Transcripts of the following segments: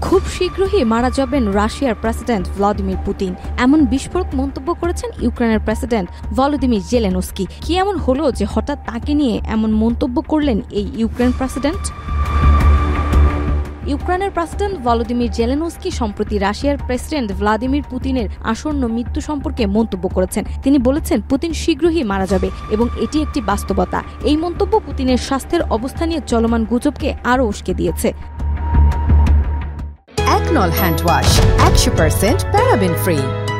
খুব শীঘ্রই মারা যাবেন রাশিয়ার প্রেসিডেন্ট ভ্লাদিমির পুতিন, এমন বিস্ফোরক মন্তব্য করেছেন ইউক্রেনের প্রেসিডেন্ট ভলোদিমির জেলেনস্কি। কি এমন হলো যে হঠাৎ তাকে নিয়ে এমন মন্তব্য করলেন এই ইউক্রেন প্রেসিডেন্ট? ইউক্রেনের প্রেসিডেন্ট ভলোদিমির জেলেনস্কি সম্প্রতি রাশিয়ার প্রেসিডেন্ট ভ্লাদিমির পুতিনের আসন্ন মৃত্যু সম্পর্কে মন্তব্য করেছেন। তিনি বলেছেন, পুতিন শীঘ্রই মারা যাবে এবং এটি একটি বাস্তবতা। এই মন্তব্য পুতিনের স্বাস্থ্যের অবস্থা নিয়ে চলমান গুজবকে আরও উস্কে দিয়েছে। একনল হ্যান্ড ওয়াশ 100% প্যারাবেন ফ্রি,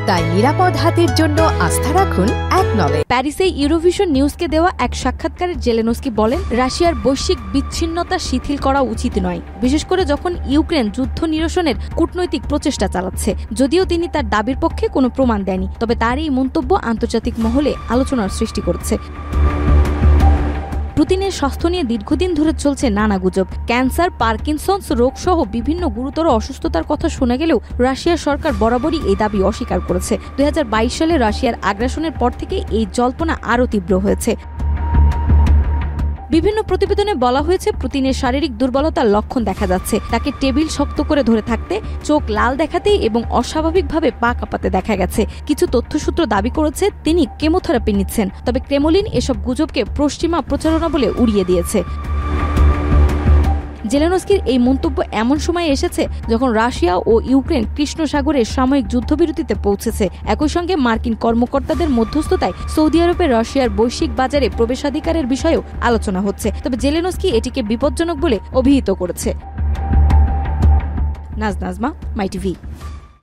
তাই নিরাপদ হাতের জন্য আস্থা রাখুন একনলে। প্যারিসে ইউরোভিশন নিউজকে দেওয়া এক সাক্ষাৎকারে জেলেনস্কি বলেন, রাশিয়ার বৈশ্বিক বিচ্ছিন্নতা শিথিল করা উচিত নয়, বিশেষ করে যখন ইউক্রেন যুদ্ধ নিরসনের কূটনৈতিক প্রচেষ্টা চালাচ্ছে। যদিও তিনি তার দাবির পক্ষে কোনো প্রমাণ দেননি, তবে তার এই মন্তব্য আন্তর্জাতিক মহলে আলোচনার সৃষ্টি করছে। পুতিনের স্বাস্থ্য নিয়ে দীর্ঘদিন ধরে চলছে নানা গুজব। ক্যান্সার, পার্কিনসন্স রোগ সহ বিভিন্ন গুরুতর অসুস্থতার কথা শোনা গেলেও রাশিয়ার সরকার বরাবরই এই দাবি অস্বীকার করেছে। 2022 সালে রাশিয়ার আগ্রাসনের পর থেকে এই জল্পনা আরও তীব্র হয়েছে। বিভিন্ন প্রতিবেদনে বলা হয়েছে, পুতিনের শারীরিক দুর্বলতার লক্ষণ দেখা যাচ্ছে। তাকে টেবিল শক্ত করে ধরে থাকতে, চোখ লাল দেখাতে এবং অস্বাভাবিকভাবে পা কাঁপাতে দেখা গেছে। কিছু তথ্যসূত্র দাবি করেছে তিনি কেমোথেরাপি নিচ্ছেন, তবে ক্রেমলিন এসব গুজবকে পশ্চিমা প্রচারণা বলে উড়িয়ে দিয়েছে। জেলেনস্কির এই মন্তব্য এমন সময় এসেছে যখন রাশিয়া ও ইউক্রেন কৃষ্ণ সাগরে সাময়িক যুদ্ধবিরতিতে পৌঁছেছে। একই সঙ্গে মার্কিন কর্মকর্তাদের মধ্যস্থতায় সৌদি আরবে রাশিয়ার বৈশ্বিক বাজারে প্রবেশাধিকারের বিষয়েও আলোচনা হচ্ছে। তবে জেলেনস্কি এটিকে বিপজ্জনক বলে অভিহিত করেছে। নাজমা, মাই টিভি।